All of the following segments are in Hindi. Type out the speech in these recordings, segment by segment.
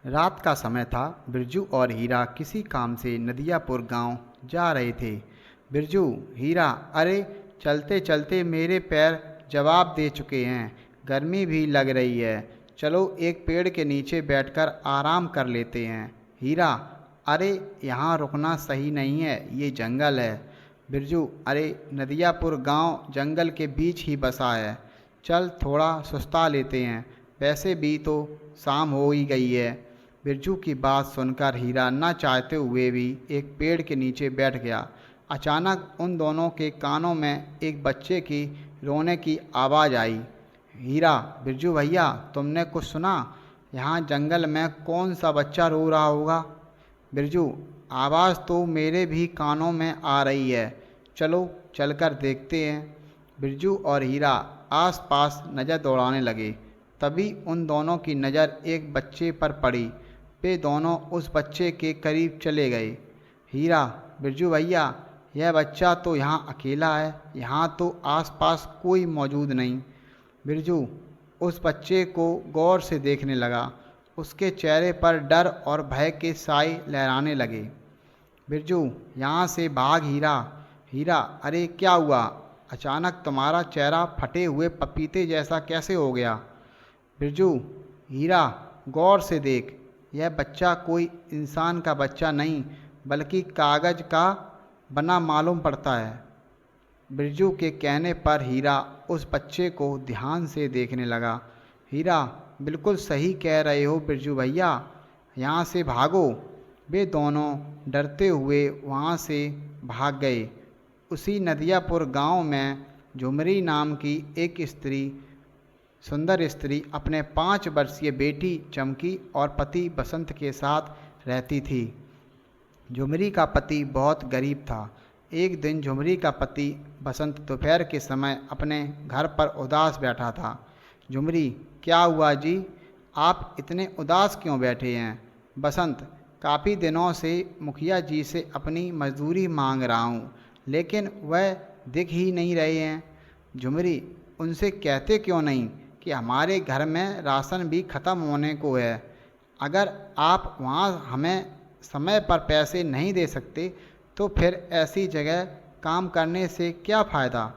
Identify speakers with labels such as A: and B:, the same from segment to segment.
A: रात का समय था। बिरजू और हीरा किसी काम से नदियापुर गांव जा रहे थे। बिरजू, हीरा, अरे चलते चलते मेरे पैर जवाब दे चुके हैं। गर्मी भी लग रही है। चलो एक पेड़ के नीचे बैठकर आराम कर लेते हैं। हीरा, अरे यहाँ रुकना सही नहीं है, ये जंगल है। बिरजू, अरे नदियापुर गांव जंगल के बीच ही बसा है। चल थोड़ा सुस्ता लेते हैं, वैसे भी तो शाम हो ही गई है। बिरजू की बात सुनकर हीरा न चाहते हुए भी एक पेड़ के नीचे बैठ गया। अचानक उन दोनों के कानों में एक बच्चे की रोने की आवाज़ आई। हीरा, बिरजू भैया, तुमने कुछ सुना? यहाँ जंगल में कौन सा बच्चा रो रहा होगा? बिरजू, आवाज़ तो मेरे भी कानों में आ रही है। चलो चलकर देखते हैं। बिरजू और हीरा आसपास नज़र दौड़ाने लगे। तभी उन दोनों की नज़र एक बच्चे पर पड़ी। वे दोनों उस बच्चे के करीब चले गए। हीरा, बिरजू भैया, यह बच्चा तो यहाँ अकेला है, यहाँ तो आसपास कोई मौजूद नहीं। बिरजू उस बच्चे को गौर से देखने लगा। उसके चेहरे पर डर और भय के साए लहराने लगे। बिरजू, यहाँ से भाग। हीरा, हीरा, अरे क्या हुआ? अचानक तुम्हारा चेहरा फटे हुए पपीते जैसा कैसे हो गया? बिरजू, हीरा, गौर से देख, यह बच्चा कोई इंसान का बच्चा नहीं बल्कि कागज़ का बना मालूम पड़ता है। बिरजू के कहने पर हीरा उस बच्चे को ध्यान से देखने लगा। हीरा, बिल्कुल सही कह रहे हो बिरजू भैया, यहाँ से भागो। वे दोनों डरते हुए वहाँ से भाग गए। उसी नदियापुर गांव में झुमरी नाम की एक सुंदर स्त्री अपने 5 वर्षीय बेटी चमकी और पति बसंत के साथ रहती थी। झुमरी का पति बहुत गरीब था। एक दिन झुमरी का पति बसंत दोपहर के समय अपने घर पर उदास बैठा था। झुमरी, क्या हुआ जी? आप इतने उदास क्यों बैठे हैं? बसंत, काफ़ी दिनों से मुखिया जी से अपनी मजदूरी मांग रहा हूँ, लेकिन वह दिख ही नहीं रहे हैं। झुमरी, उनसे कहते क्यों नहीं कि हमारे घर में राशन भी ख़त्म होने को है। अगर आप वहाँ हमें समय पर पैसे नहीं दे सकते तो फिर ऐसी जगह काम करने से क्या फ़ायदा?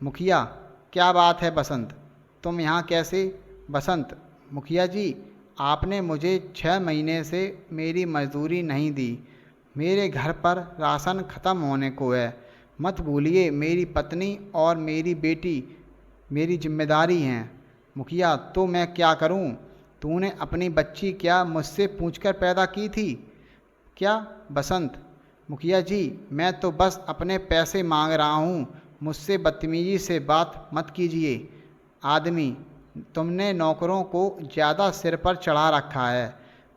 A: मुखिया, क्या बात है बसंत, तुम यहाँ कैसे? बसंत, मुखिया जी, आपने मुझे 6 महीने से मेरी मजदूरी नहीं दी। मेरे घर पर राशन ख़त्म होने को है। मत भूलिए, मेरी पत्नी और मेरी बेटी मेरी जिम्मेदारी हैं। मुखिया, तो मैं क्या करूं? तूने अपनी बच्ची क्या मुझसे पूछकर पैदा की थी क्या? बसंत, मुखिया जी, मैं तो बस अपने पैसे मांग रहा हूँ, मुझसे बदतमीजी से बात मत कीजिए। आदमी, तुमने नौकरों को ज़्यादा सिर पर चढ़ा रखा है।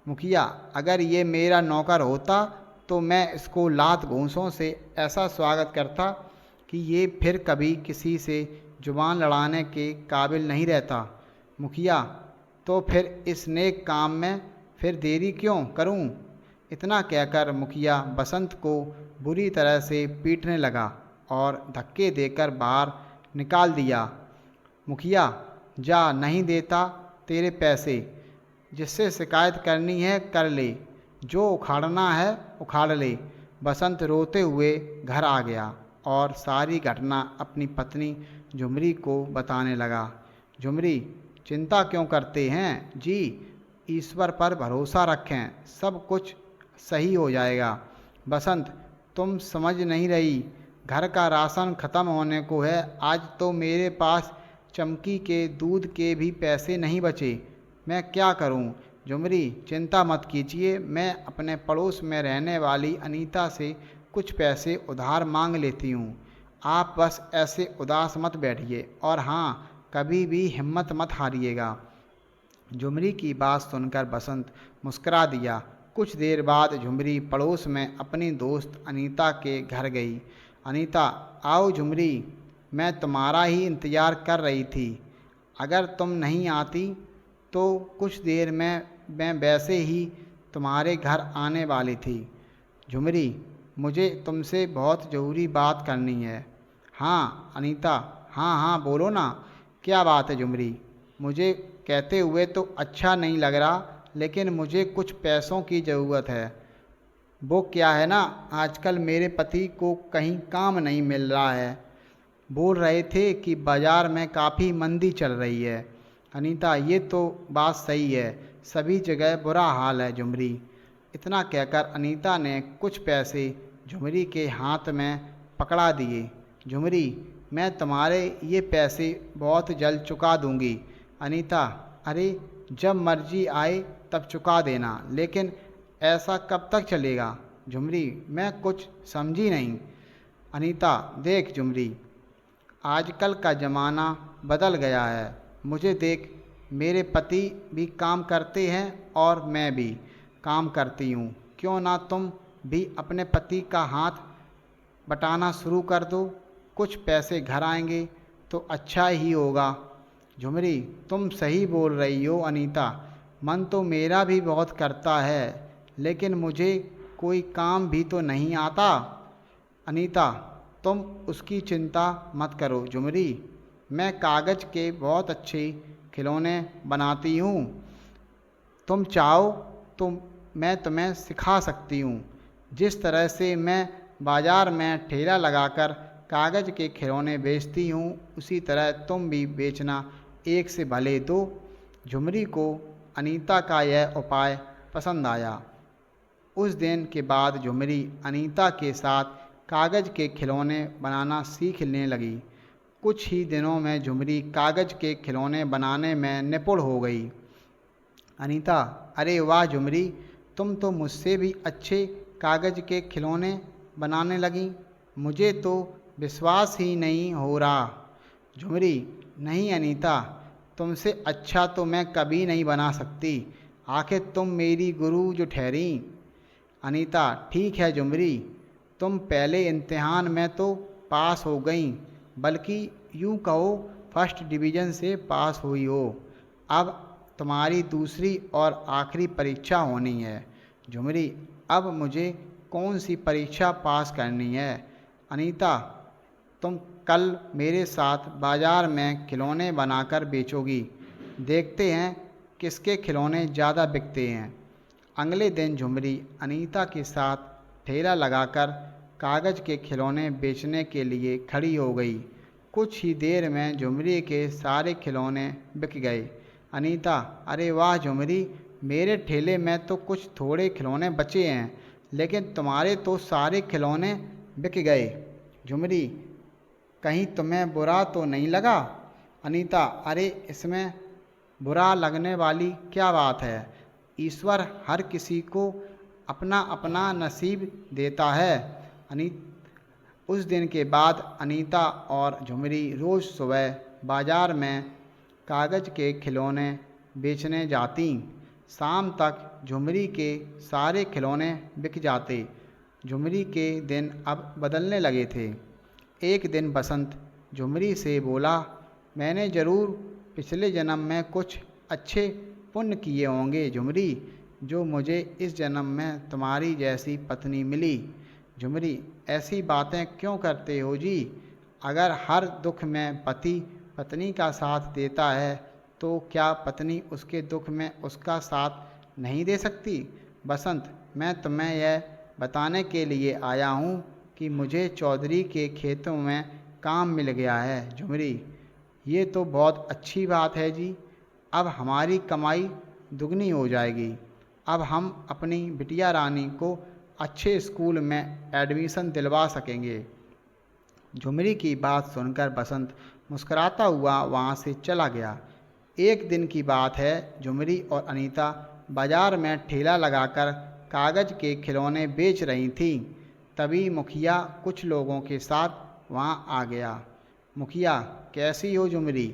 A: मुखिया, अगर ये मेरा नौकर होता तो मैं इसको लात घूंसों से ऐसा स्वागत करता कि ये फिर कभी किसी से जुबान लड़ाने के काबिल नहीं रहता। मुखिया, तो फिर इस नेक काम में फिर देरी क्यों करूं? इतना कहकर मुखिया बसंत को बुरी तरह से पीटने लगा और धक्के देकर बाहर निकाल दिया। मुखिया, जा, नहीं देता तेरे पैसे। जिससे शिकायत करनी है कर ले, जो उखाड़ना है उखाड़ ले। बसंत रोते हुए घर आ गया और सारी घटना अपनी पत्नी झुमरी को बताने लगा। झुमरी, चिंता क्यों करते हैं जी? ईश्वर पर भरोसा रखें, सब कुछ सही हो जाएगा। बसंत, तुम समझ नहीं रही, घर का राशन ख़त्म होने को है। आज तो मेरे पास चमकी के दूध के भी पैसे नहीं बचे, मैं क्या करूं? झुमरी, चिंता मत कीजिए, मैं अपने पड़ोस में रहने वाली अनीता से कुछ पैसे उधार मांग लेती हूँ। आप बस ऐसे उदास मत बैठिए और हाँ, कभी भी हिम्मत मत हारिएगा। झुमरी की बात सुनकर बसंत मुस्करा दिया। कुछ देर बाद झुमरी पड़ोस में अपनी दोस्त अनीता के घर गई। अनीता, आओ झुमरी, मैं तुम्हारा ही इंतज़ार कर रही थी। अगर तुम नहीं आती तो कुछ देर में मैं वैसे ही तुम्हारे घर आने वाली थी। झुमरी, मुझे तुमसे बहुत ज़रूरी बात करनी है। हाँ अनीता, हाँ हाँ बोलो ना, क्या बात है झुमरी? मुझे कहते हुए तो अच्छा नहीं लग रहा, लेकिन मुझे कुछ पैसों की ज़रूरत है। वो क्या है ना, आजकल मेरे पति को कहीं काम नहीं मिल रहा है। बोल रहे थे कि बाज़ार में काफ़ी मंदी चल रही है। अनीता, ये तो बात सही है, सभी जगह बुरा हाल है झुमरी। इतना कहकर अनीता ने कुछ पैसे झुमरी के हाथ में पकड़ा दिए। झुमरी, मैं तुम्हारे ये पैसे बहुत जल्द चुका दूंगी। अनीता, अरे जब मर्जी आए तब चुका देना, लेकिन ऐसा कब तक चलेगा? झुमरी, मैं कुछ समझी नहीं। अनीता, देख झुमरी, आजकल का ज़माना बदल गया है। मुझे देख, मेरे पति भी काम करते हैं और मैं भी काम करती हूँ। क्यों ना तुम भी अपने पति का हाथ बटाना शुरू कर दो, कुछ पैसे घर आएंगे तो अच्छा ही होगा। झुमरी, तुम सही बोल रही हो अनीता, मन तो मेरा भी बहुत करता है, लेकिन मुझे कोई काम भी तो नहीं आता। अनीता, तुम उसकी चिंता मत करो झुमरी, मैं कागज़ के बहुत अच्छे खिलौने बनाती हूँ। तुम चाहो तो मैं तुम्हें सिखा सकती हूँ। जिस तरह से मैं बाज़ार में ठेला लगाकर कागज़ के खिलौने बेचती हूँ, उसी तरह तुम भी बेचना, एक से भले दो। झुमरी को अनीता का यह उपाय पसंद आया। उस दिन के बाद झुमरी अनीता के साथ कागज़ के खिलौने बनाना सीखने लगी। कुछ ही दिनों में झुमरी कागज़ के खिलौने बनाने में निपुण हो गई। अनीता, अरे वाह झुमरी, तुम तो मुझसे भी अच्छे कागज़ के खिलौने बनाने लगी। मुझे तो विश्वास ही नहीं हो रहा। झुमरी, नहीं अनीता, तुमसे अच्छा तो मैं कभी नहीं बना सकती। आखिर तुम मेरी गुरु जो ठहरी। अनीता, ठीक है झुमरी, तुम पहले इम्तिहान में तो पास हो गई, बल्कि यूँ कहो फर्स्ट डिवीज़न से पास हुई हो। अब तुम्हारी दूसरी और आखिरी परीक्षा होनी है। झुमरी, अब मुझे कौन सी परीक्षा पास करनी है? अनीता, तुम कल मेरे साथ बाज़ार में खिलौने बनाकर बेचोगी। देखते हैं किसके खिलौने ज़्यादा बिकते हैं। अगले दिन झुमरी अनीता के साथ ठेला लगाकर कागज़ के खिलौने बेचने के लिए खड़ी हो गई। कुछ ही देर में झुमरी के सारे खिलौने बिक गए। अनीता, अरे वाह झुमरी, मेरे ठेले में तो कुछ थोड़े खिलौने बचे हैं, लेकिन तुम्हारे तो सारे खिलौने बिक गए। झुमरी, कहीं तुम्हें बुरा तो नहीं लगा? अनीता, अरे इसमें बुरा लगने वाली क्या बात है? ईश्वर हर किसी को अपना अपना नसीब देता है। उस दिन के बाद अनीता और झुमरी रोज़ सुबह बाज़ार में कागज़ के खिलौने बेचने जाती। शाम तक झुमरी के सारे खिलौने बिक जाते। झुमरी के दिन अब बदलने लगे थे। एक दिन बसंत झुमरी से बोला, मैंने ज़रूर पिछले जन्म में कुछ अच्छे पुण्य किए होंगे झुमरी, जो मुझे इस जन्म में तुम्हारी जैसी पत्नी मिली। झुमरी, ऐसी बातें क्यों करते हो जी? अगर हर दुख में पति पत्नी का साथ देता है, तो क्या पत्नी उसके दुख में उसका साथ नहीं दे सकती? बसंत, मैं तुम्हें यह बताने के लिए आया हूँ कि मुझे चौधरी के खेतों में काम मिल गया है। झुमरी, ये तो बहुत अच्छी बात है जी, अब हमारी कमाई दुगनी हो जाएगी। अब हम अपनी बिटिया रानी को अच्छे स्कूल में एडमिशन दिलवा सकेंगे। झुमरी की बात सुनकर बसंत मुस्कुराता हुआ वहाँ से चला गया। एक दिन की बात है, झुमरी और अनीता बाज़ार में ठेला लगाकर कागज़ के खिलौने बेच रही थीं। तभी मुखिया कुछ लोगों के साथ वहाँ आ गया। मुखिया, कैसी हो झुमरी?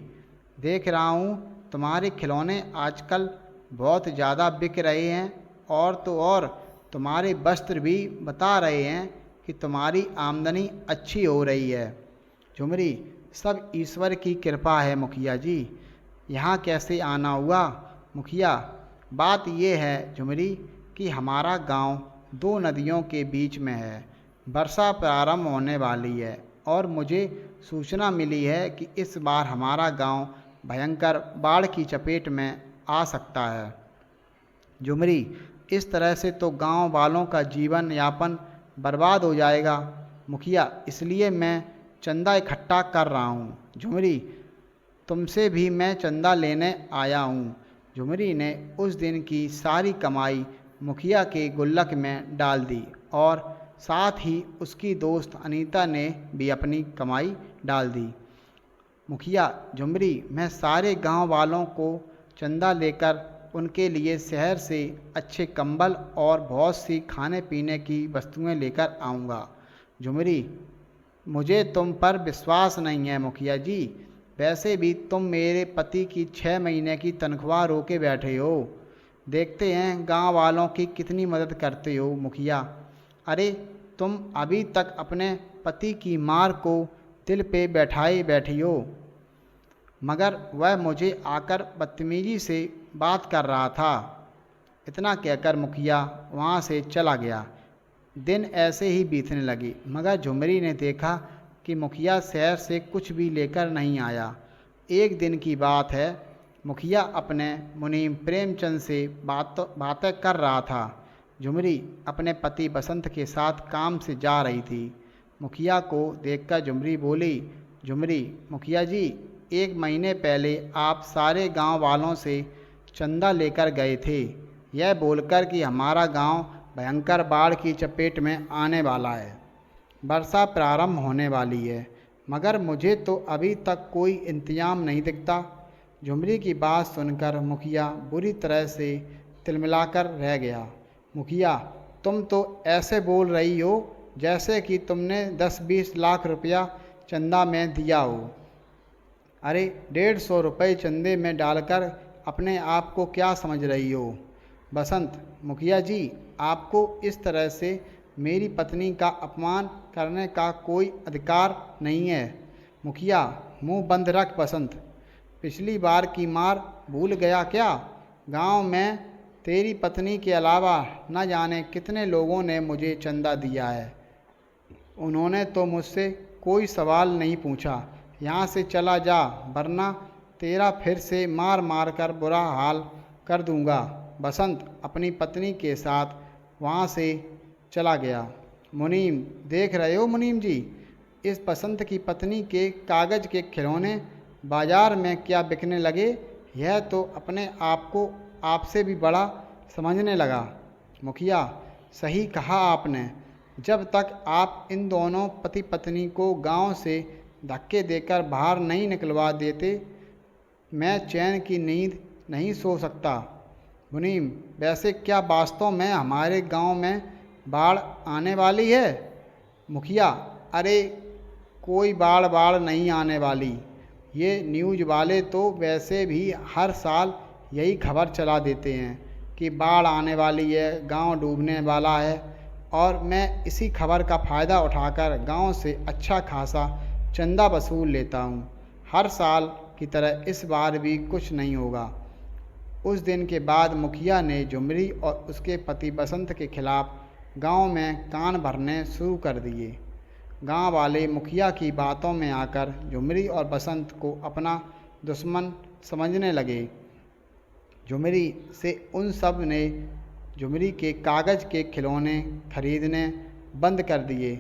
A: देख रहा हूँ तुम्हारे खिलौने आजकल बहुत ज़्यादा बिक रहे हैं, और तो और तुम्हारे वस्त्र भी बता रहे हैं कि तुम्हारी आमदनी अच्छी हो रही है। झुमरी, सब ईश्वर की कृपा है मुखिया जी, यहाँ कैसे आना हुआ? मुखिया, बात ये है झुमरी कि हमारा गांव दो नदियों के बीच में है। वर्षा प्रारंभ होने वाली है और मुझे सूचना मिली है कि इस बार हमारा गांव भयंकर बाढ़ की चपेट में आ सकता है। झुमरी, इस तरह से तो गांव वालों का जीवन यापन बर्बाद हो जाएगा। मुखिया, इसलिए मैं चंदा इकट्ठा कर रहा हूँ। झुमरी, तुमसे भी मैं चंदा लेने आया हूँ। झुमरी ने उस दिन की सारी कमाई मुखिया के गुल्लक में डाल दी और साथ ही उसकी दोस्त अनीता ने भी अपनी कमाई डाल दी। मुखिया, झुमरी, मैं सारे गांव वालों को चंदा लेकर उनके लिए शहर से अच्छे कंबल और बहुत सी खाने पीने की वस्तुएं लेकर आऊँगा। झुमरी, मुझे तुम पर विश्वास नहीं है मुखिया जी। वैसे भी तुम मेरे पति की 6 महीने की तनख्वाह रोके बैठे हो। देखते हैं गांव वालों की कितनी मदद करते हो मुखिया। अरे, तुम अभी तक अपने पति की मार को दिल पे बैठाए बैठी हो, मगर वह मुझे आकर बदतमीजी से बात कर रहा था। इतना कहकर मुखिया वहाँ से चला गया। दिन ऐसे ही बीतने लगे, मगर झुमरी ने देखा कि मुखिया शहर से कुछ भी लेकर नहीं आया। एक दिन की बात है, मुखिया अपने मुनीम प्रेमचंद से बातें कर रहा था। झुमरी अपने पति बसंत के साथ काम से जा रही थी। मुखिया को देखकर झुमरी बोली, झुमरी, मुखिया जी 1 महीने पहले आप सारे गांव वालों से चंदा लेकर गए थे, यह बोलकर कि हमारा गांव भयंकर बाढ़ की चपेट में आने वाला है, वर्षा प्रारंभ होने वाली है, मगर मुझे तो अभी तक कोई इंतजाम नहीं दिखता। झुमरी की बात सुनकर मुखिया बुरी तरह से तिलमिलाकर रह गया। मुखिया, तुम तो ऐसे बोल रही हो जैसे कि तुमने 10-20 लाख रुपया चंदा में दिया हो। अरे, 150 रुपये चंदे में डालकर अपने आप को क्या समझ रही हो? बसंत, मुखिया जी, आपको इस तरह से मेरी पत्नी का अपमान करने का कोई अधिकार नहीं है। मुखिया, मुंह बंद रख बसंत। पिछली बार की मार भूल गया क्या? गांव में तेरी पत्नी के अलावा न जाने कितने लोगों ने मुझे चंदा दिया है। उन्होंने तो मुझसे कोई सवाल नहीं पूछा। यहाँ से चला जा, वरना तेरा फिर से मार मार कर बुरा हाल कर दूंगा। बसंत अपनी पत्नी के साथ वहाँ से चला गया। मुनीम, देख रहे हो मुनीम जी, इस बसंत की पत्नी के कागज़ के खिलौने बाजार में क्या बिकने लगे। यह तो अपने आप को आपसे भी बड़ा समझने लगा। मुखिया, सही कहा आपने। जब तक आप इन दोनों पति पत्नी को गांव से धक्के देकर बाहर नहीं निकलवा देते, मैं चैन की नींद नहीं सो सकता। मुनीम, वैसे क्या वास्तव में हमारे गांव में बाढ़ आने वाली है? मुखिया, अरे कोई बाढ़ नहीं आने वाली। ये न्यूज़ वाले तो वैसे भी हर साल यही खबर चला देते हैं कि बाढ़ आने वाली है, गांव डूबने वाला है, और मैं इसी खबर का फ़ायदा उठाकर गांव से अच्छा खासा चंदा वसूल लेता हूँ। हर साल की तरह इस बार भी कुछ नहीं होगा। उस दिन के बाद मुखिया ने झुमरी और उसके पति बसंत के खिलाफ गांव में कान भरने शुरू कर दिए। गांव वाले मुखिया की बातों में आकर झुमरी और बसंत को अपना दुश्मन समझने लगे। झुमरी से उन सब ने झुमरी के कागज़ के खिलौने खरीदने बंद कर दिए।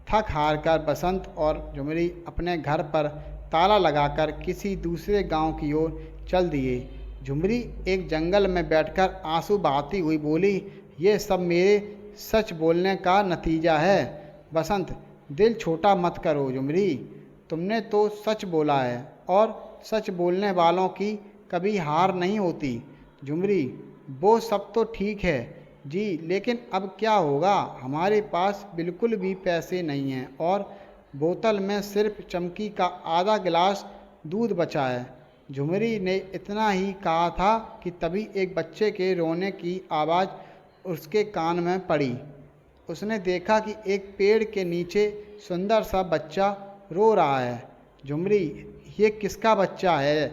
A: थक हार कर बसंत और झुमरी अपने घर पर ताला लगाकर किसी दूसरे गांव की ओर चल दिए। झुमरी एक जंगल में बैठकर आंसू बहाती हुई बोली, ये सब मेरे सच बोलने का नतीजा है। बसंत, दिल छोटा मत करो झुमरी, तुमने तो सच बोला है और सच बोलने वालों की कभी हार नहीं होती। झुमरी, वो सब तो ठीक है जी, लेकिन अब क्या होगा? हमारे पास बिल्कुल भी पैसे नहीं हैं और बोतल में सिर्फ चमकी का आधा गिलास दूध बचा है। झुमरी ने इतना ही कहा था कि तभी एक बच्चे के रोने की आवाज़ उसके कान में पड़ी। उसने देखा कि एक पेड़ के नीचे सुंदर सा बच्चा रो रहा है। झुमरी, ये किसका बच्चा है?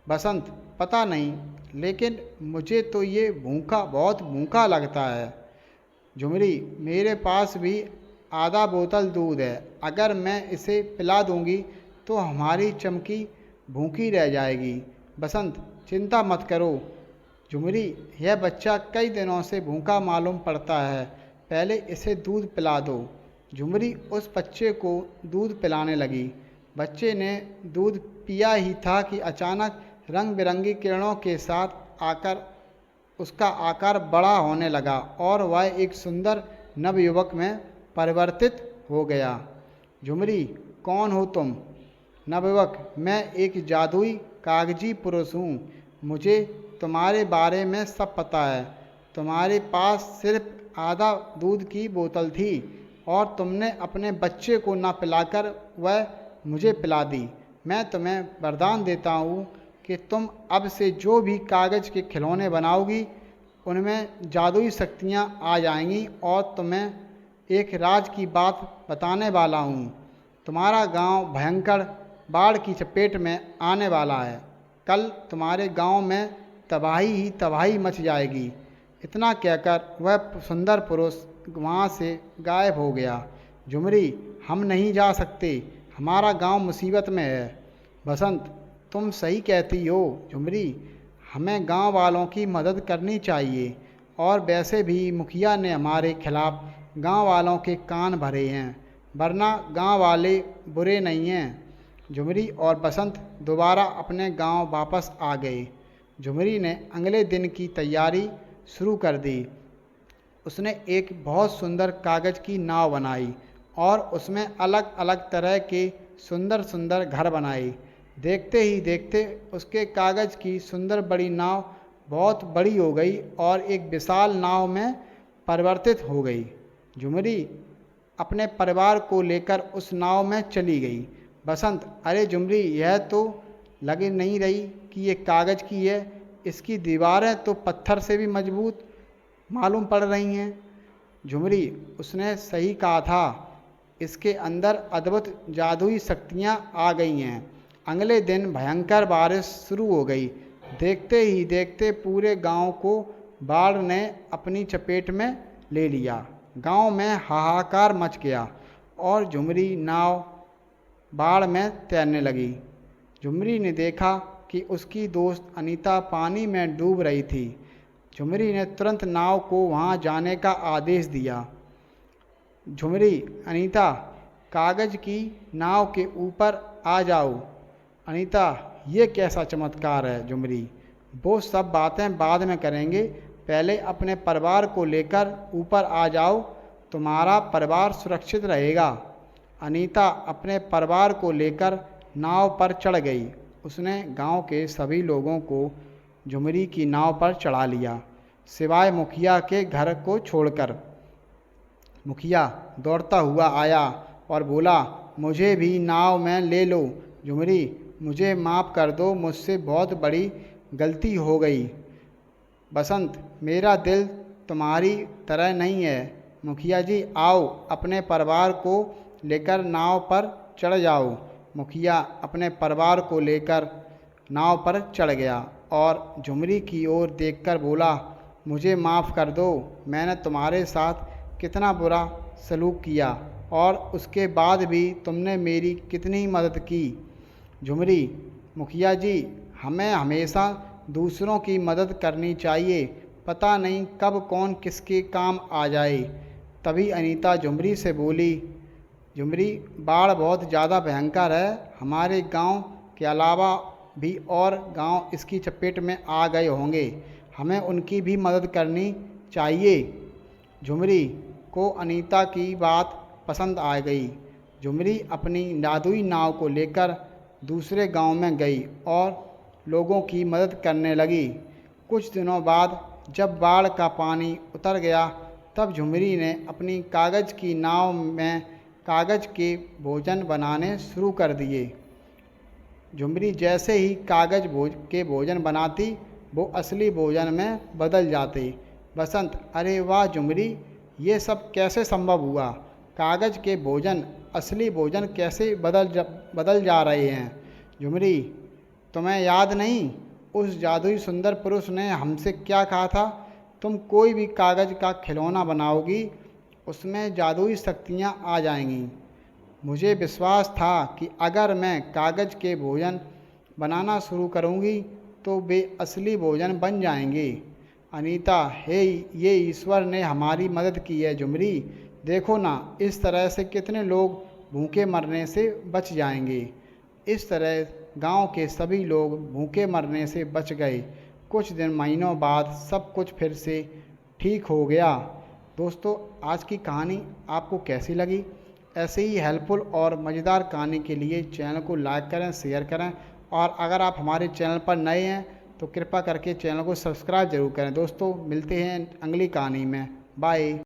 A: बसंत, पता नहीं, लेकिन मुझे तो ये बहुत भूखा लगता है। झुमरी, मेरे पास भी आधा बोतल दूध है, अगर मैं इसे पिला दूंगी तो हमारी चमकी भूखी रह जाएगी। बसंत, चिंता मत करो, झुमरी, यह बच्चा कई दिनों से भूखा मालूम पड़ता है, पहले इसे दूध पिला दो। झुमरी उस बच्चे को दूध पिलाने लगी। बच्चे ने दूध पिया ही था कि अचानक रंग बिरंगी किरणों के साथ आकर उसका आकार बड़ा होने लगा और वह एक सुंदर नवयुवक में परिवर्तित हो गया। झुमरी, कौन हो तुम? नवयुवक, मैं एक जादुई कागजी पुरुष हूँ। मुझे तुम्हारे बारे में सब पता है। तुम्हारे पास सिर्फ आधा दूध की बोतल थी और तुमने अपने बच्चे को ना पिलाकर वह मुझे पिला दी। मैं तुम्हें वरदान देता हूँ कि तुम अब से जो भी कागज़ के खिलौने बनाओगी उनमें जादुई शक्तियाँ आ जाएंगी और तुम्हें एक राज की बात बताने वाला हूँ। तुम्हारा गांव भयंकर बाढ़ की चपेट में आने वाला है। कल तुम्हारे गांव में तबाही ही तबाही मच जाएगी। इतना कहकर वह सुंदर पुरुष वहाँ से गायब हो गया। झुमरी, हम नहीं जा सकते, हमारा गांव मुसीबत में है। बसंत, तुम सही कहती हो झुमरी, हमें गांव वालों की मदद करनी चाहिए और वैसे भी मुखिया ने हमारे खिलाफ गांव वालों के कान भरे हैं, वरना गांव वाले बुरे नहीं हैं। झुमरी और बसंत दोबारा अपने गांव वापस आ गए। झुमरी ने अगले दिन की तैयारी शुरू कर दी। उसने एक बहुत सुंदर कागज़ की नाव बनाई और उसमें अलग अलग तरह के सुंदर सुंदर घर बनाए। देखते ही देखते उसके कागज़ की सुंदर बड़ी नाव बहुत बड़ी हो गई और एक विशाल नाव में परिवर्तित हो गई। झुमरी अपने परिवार को लेकर उस नाव में चली गई। बसंत, अरे झुमरी, यह तो लगे नहीं रही कि ये कागज़ की है, इसकी दीवारें तो पत्थर से भी मजबूत मालूम पड़ रही हैं। झुमरी, उसने सही कहा था, इसके अंदर अद्भुत जादुई शक्तियाँ आ गई हैं। अगले दिन भयंकर बारिश शुरू हो गई। देखते ही देखते पूरे गांव को बाढ़ ने अपनी चपेट में ले लिया। गांव में हाहाकार मच गया और झुमरी नाव बाढ़ में तैरने लगी। झुमरी ने देखा कि उसकी दोस्त अनीता पानी में डूब रही थी। झुमरी ने तुरंत नाव को वहां जाने का आदेश दिया। झुमरी, अनीता, कागज़ की नाव के ऊपर आ जाओ। अनीता, ये कैसा चमत्कार है झुमरी, वो सब बातें बाद में करेंगे, पहले अपने परिवार को लेकर ऊपर आ जाओ, तुम्हारा परिवार सुरक्षित रहेगा। अनीता अपने परिवार को लेकर नाव पर चढ़ गई। उसने गांव के सभी लोगों को झुमरी की नाव पर चढ़ा लिया, सिवाय मुखिया के घर को छोड़कर। मुखिया दौड़ता हुआ आया और बोला, मुझे भी नाव में ले लो। झुमरी, मुझे माफ़ कर दो, मुझसे बहुत बड़ी गलती हो गई। बसंत, मेरा दिल तुम्हारी तरह नहीं है। मुखिया जी, आओ अपने परिवार को लेकर नाव पर चढ़ जाओ। मुखिया अपने परिवार को लेकर नाव पर चढ़ गया और झुमरी की ओर देखकर बोला, मुझे माफ़ कर दो, मैंने तुम्हारे साथ कितना बुरा सलूक किया और उसके बाद भी तुमने मेरी कितनी मदद की। झुमरी, मुखिया जी, हमें हमेशा दूसरों की मदद करनी चाहिए, पता नहीं कब कौन किसके काम आ जाए। तभी अनीता झुमरी से बोली, झुमरी, बाढ़ बहुत ज़्यादा भयंकर है, हमारे गांव के अलावा भी और गांव इसकी चपेट में आ गए होंगे, हमें उनकी भी मदद करनी चाहिए। झुमरी को अनीता की बात पसंद आ गई। झुमरी अपनी जादुई नाव को लेकर दूसरे गांव में गई और लोगों की मदद करने लगी। कुछ दिनों बाद जब बाढ़ का पानी उतर गया, तब झुमरी ने अपनी कागज़ की नाव में कागज़ के भोजन बनाने शुरू कर दिए। झुमरी जैसे ही कागज़ के भोजन बनाती, वो असली भोजन में बदल जाते। बसंत, अरे वाह झुमरी, ये सब कैसे संभव हुआ? कागज़ के भोजन असली भोजन कैसे बदल जा रहे हैं? झुमरी, तुम्हें याद नहीं, उस जादुई सुंदर पुरुष ने हमसे क्या कहा था? तुम कोई भी कागज़ का खिलौना बनाओगी, उसमें जादुई शक्तियाँ आ जाएंगी। मुझे विश्वास था कि अगर मैं कागज़ के भोजन बनाना शुरू करूँगी तो वे असली भोजन बन जाएंगे। अनीता, हे, ये ईश्वर ने हमारी मदद की है झुमरी। देखो ना, इस तरह से कितने लोग भूखे मरने से बच जाएंगे। इस तरह गांव के सभी लोग भूखे मरने से बच गए। कुछ दिन महीनों बाद सब कुछ फिर से ठीक हो गया। दोस्तों, आज की कहानी आपको कैसी लगी? ऐसे ही हेल्पफुल और मज़ेदार कहानी के लिए चैनल को लाइक करें, शेयर करें, और अगर आप हमारे चैनल पर नए हैं तो कृपया करके चैनल को सब्सक्राइब जरूर करें। दोस्तों, मिलते हैं अगली कहानी में। बाय।